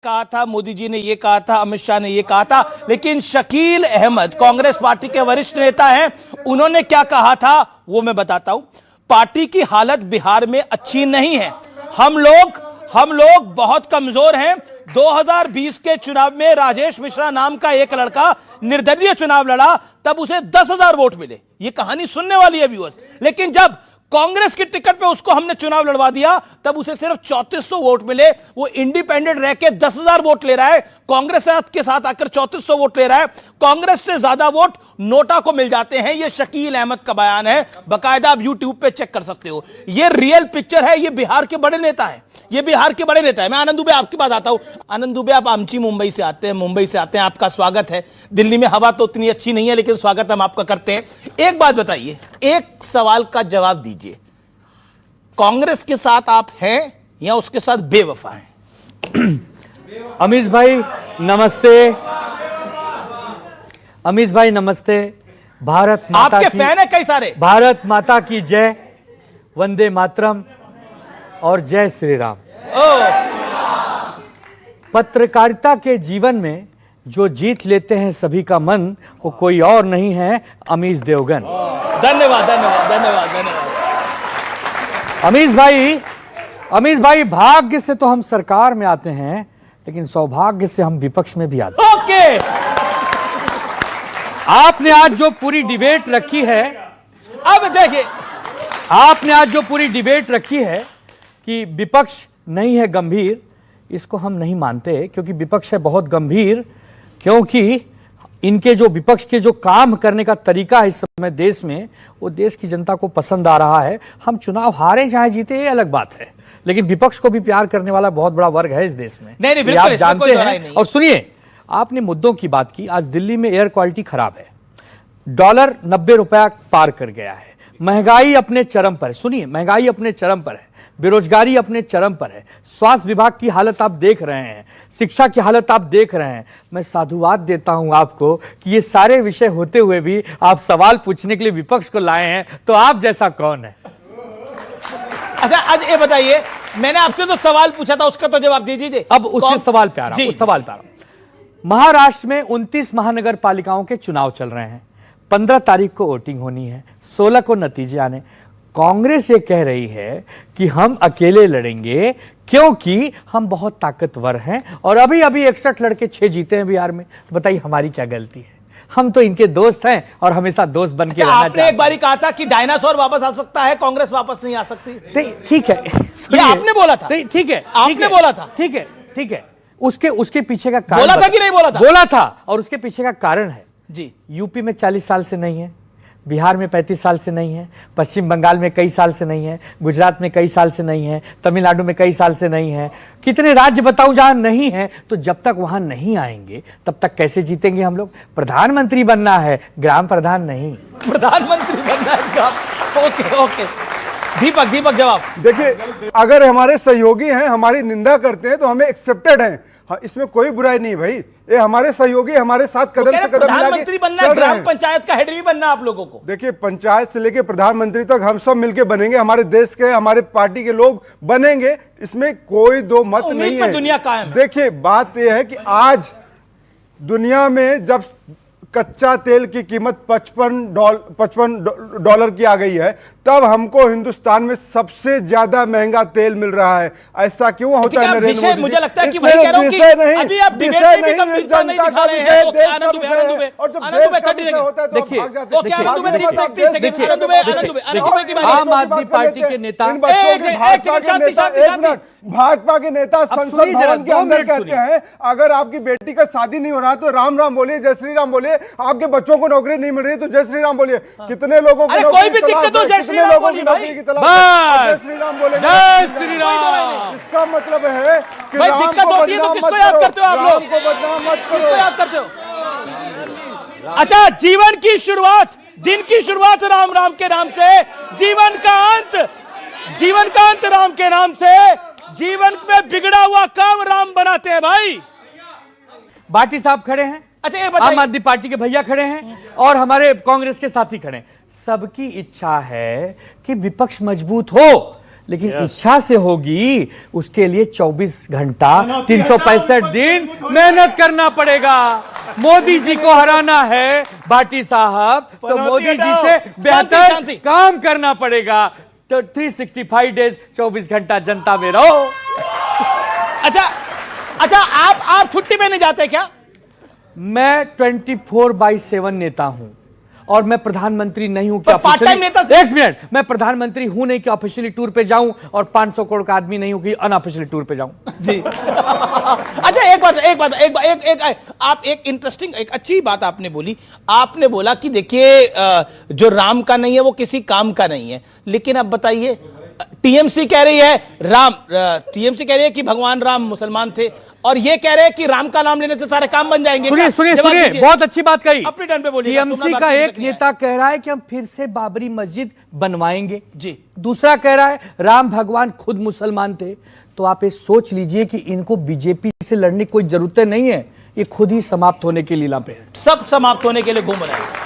कहा था, मोदी जी ने ये कहा था, अमित शाह ने ये कहा था, लेकिन शकील अहमद कांग्रेस पार्टी के वरिष्ठ नेता हैं, उन्होंने क्या कहा था वो मैं बताता हूं। पार्टी की हालत बिहार में अच्छी नहीं है, हम लोग बहुत कमजोर हैं। 2020 के चुनाव में राजेश मिश्रा नाम का एक लड़का निर्दलीय चुनाव लड़ा, तब उसे 10,000 वोट मिले। यह कहानी सुनने वाली है व्यूअर्स। लेकिन जब कांग्रेस की टिकट पे उसको हमने चुनाव लड़वा दिया, तब उसे सिर्फ 3400 वोट मिले। वो इंडिपेंडेंट रह के 10,000 वोट ले रहा है, कांग्रेस के साथ आकर 3400 वोट ले रहा है। कांग्रेस से ज्यादा वोट नोटा को मिल जाते हैं। ये शकील अहमद का बयान है, बाकायदा आप यूट्यूब पे चेक कर सकते हो। ये रियल पिक्चर है, ये बिहार के बड़े नेता है, ये बिहार के बड़े नेता है। मैं आनंद दुबे आपके पास आता हूं। आनंद दुबे, आप आमची मुंबई से आते हैं, आपका स्वागत है। दिल्ली में हवा तो उतनी अच्छी नहीं है, लेकिन स्वागत हम आपका करते हैं। एक बात बताइए, एक सवाल का जवाब दीजिए, कांग्रेस के साथ आप हैं या उसके साथ बेवफा हैं? अमीश भाई नमस्ते। अमीश भाई नमस्ते। भारत माता आपके की, फैन है कई सारे। भारत माता की जय, वंदे मातरम और जय श्री राम। पत्रकारिता के जीवन में जो जीत लेते हैं सभी का मन, वो कोई और नहीं है, अमीश देवगन। धन्यवाद धन्यवाद धन्यवाद धन्यवाद। अमीश भाई, भाग्य से तो हम सरकार में आते हैं, लेकिन सौभाग्य से हम विपक्ष में भी आते हैं। ओके, आपने आज जो पूरी डिबेट रखी है, अब देखिए, आपने आज जो पूरी डिबेट रखी है कि विपक्ष नहीं है गंभीर, इसको हम नहीं मानते, क्योंकि विपक्ष है बहुत गंभीर। क्योंकि इनके जो विपक्ष के जो काम करने का तरीका है इस समय देश में, वो देश की जनता को पसंद आ रहा है। हम चुनाव हारे चाहे जीते ये अलग बात है, लेकिन विपक्ष को भी प्यार करने वाला बहुत बड़ा वर्ग है इस देश में। नहीं, ये आप जानते हैं। और सुनिए, आपने मुद्दों की बात की। आज दिल्ली में एयर क्वालिटी खराब है, डॉलर 90 रुपया पार कर गया है, महंगाई अपने चरम पर है। सुनिए, महंगाई अपने चरम पर है, बेरोजगारी अपने चरम पर है, स्वास्थ्य विभाग की हालत आप देख रहे हैं, शिक्षा की हालत आप देख रहे हैं। मैं साधुवाद देता हूं आपको कि ये सारे विषय होते हुए भी आप सवाल पूछने के लिए विपक्ष को लाए हैं, तो आप जैसा कौन है? अच्छा, आज ये बताइए, मैंने आपसे तो सवाल पूछा था, उसका तो जवाब दे दीजिए। अब उससे सवाल पे आ रहा हूं, उस सवाल पे आ रहा हूं। महाराष्ट्र में 29 महानगर पालिकाओं के चुनाव चल रहे हैं। 15 तारीख को वोटिंग होनी है, 16 को नतीजे आने। कांग्रेस ये कह रही है कि हम अकेले लड़ेंगे क्योंकि हम बहुत ताकतवर हैं, और अभी 61 लड़के 6 जीते हैं बिहार में। तो बताइए हमारी क्या गलती है? हम तो इनके दोस्त हैं और हमेशा दोस्त बन के रहना चाहते हैं। आपने एक बारी कहा था कि डायनासोर वापस आ सकता है, कांग्रेस वापस नहीं आ सकती। ठीक है, ये आपने बोला था। ठीक है, आपने बोला था। ठीक है। उसके पीछे का कारण बोला था कि नहीं बोला था? बोला था, और उसके पीछे का कारण है जी। यूपी में 40 साल से नहीं है, बिहार में 35 साल से नहीं है, पश्चिम बंगाल में कई साल से नहीं है, गुजरात में कई साल से नहीं है, तमिलनाडु में कई साल से नहीं है। कितने राज्य बताऊं जहां नहीं है? तो जब तक वहां नहीं आएंगे तब तक कैसे जीतेंगे हम लोग? प्रधानमंत्री बनना है, ग्राम प्रधान नहीं। प्रधानमंत्री बनना है ग्राम। ओके, दीपक जवाब। देखिए, अगर हमारे सहयोगी हैं, हमारी निंदा करते हैं, तो हमें एक्सेप्टेड है। हाँ, इसमें कोई बुराई नहीं भाई। ये हमारे सहयोगी हमारे साथ कदम से कदम प्रधानमंत्री बनना, ग्राम पंचायत का हेड भी बनना आप लोगों को। देखिए, पंचायत से लेके प्रधानमंत्री तक हम सब मिलके बनेंगे, हमारे देश के, हमारे पार्टी के लोग बनेंगे, इसमें कोई दो मत नहीं है। दुनिया कायम है। देखिए, बात यह है कि आज दुनिया में जब कच्चा तेल की कीमत 55 डॉलर की आ गई है, तब हमको हिंदुस्तान में सबसे ज्यादा महंगा तेल मिल रहा है। ऐसा क्यों होता है नरेंद्र मोदी? मुझे लगता है कि वही कह रहा हूं कि अभी आप डिबेट में भी गंभीरता नहीं दिखा रहे हैं। ओके, आनंद दुबे देखिए, आम आदमी पार्टी के नेता, भाजपा के नेता संसद भवन के अंदर कहते हैं, अगर आपकी बेटी का शादी नहीं हो रहा तो राम राम बोलिए, जय श्री राम बोलिए। आपके बच्चों को नौकरी नहीं मिल रही तो जय श्री राम बोलिए। कितने लोगों को कोई भी दिक्कत हो, जय श्री राम बोलिए भाई। जय श्री राम बोले, जय श्री राम। इसका मतलब है कि भाई दिक्कत होती है तो किसको याद करते हो आप लोग? किसको याद करते हो? अच्छा, जीवन की शुरुआत, दिन की शुरुआत राम राम के नाम से, जीवन का अंत राम के नाम से। जीवन में बिगड़ा हुआ काम राम बनाते हैं भाई। बाटी साहब खड़े हैं, अच्छा ये आम आदमी पार्टी के भैया खड़े हैं, और हमारे कांग्रेस के साथी खड़े हैं। सबकी इच्छा है कि विपक्ष मजबूत हो, लेकिन इच्छा से होगी उसके लिए 24 घंटा 365 दिन मेहनत करना पड़ेगा। मोदी जी को हराना है भाटी साहब, तो मोदी जी से बेहतर शांति। काम करना पड़ेगा। तो 365 डेज 24 घंटा जनता में रहो। अच्छा, आप छुट्टी पे नहीं जाते क्या? मैं 24/7 नेता हूं और मैं प्रधानमंत्री नहीं हूं कि पर पार्ट टाइम नेता से- एक मिनट, मैं प्रधानमंत्री हूं नहीं कि ऑफिशियली टूर पे जाऊं और 500 करोड़ का आदमी नहीं हूं कि अनऑफिशियली टूर पे जाऊं। जी। अच्छा, आप एक इंटरेस्टिंग, एक अच्छी बात आपने बोली। आपने बोला कि देखिए जो राम का नहीं है वो किसी काम का नहीं है। लेकिन अब बताइए, टीएमसी कह रही है कि भगवान राम मुसलमान थे, और ये कह रहे हैं कि राम का नाम लेने से सारे काम बन जाएंगे। सुनिए सुनिए सुनिए, बहुत अच्छी बात कही। अपनी टर्न पे बोलिए। टीएमसी का एक नेता कह रहा है कि हम फिर से बाबरी मस्जिद बनवाएंगे जी। दूसरा कह रहा है राम भगवान खुद मुसलमान थे। तो आप ये सोच लीजिए कि इनको बीजेपी से लड़ने की कोई जरूरत नहीं है, ये खुद ही समाप्त होने की लीला पे है। सब समाप्त होने के लिए घूम रहे हैं।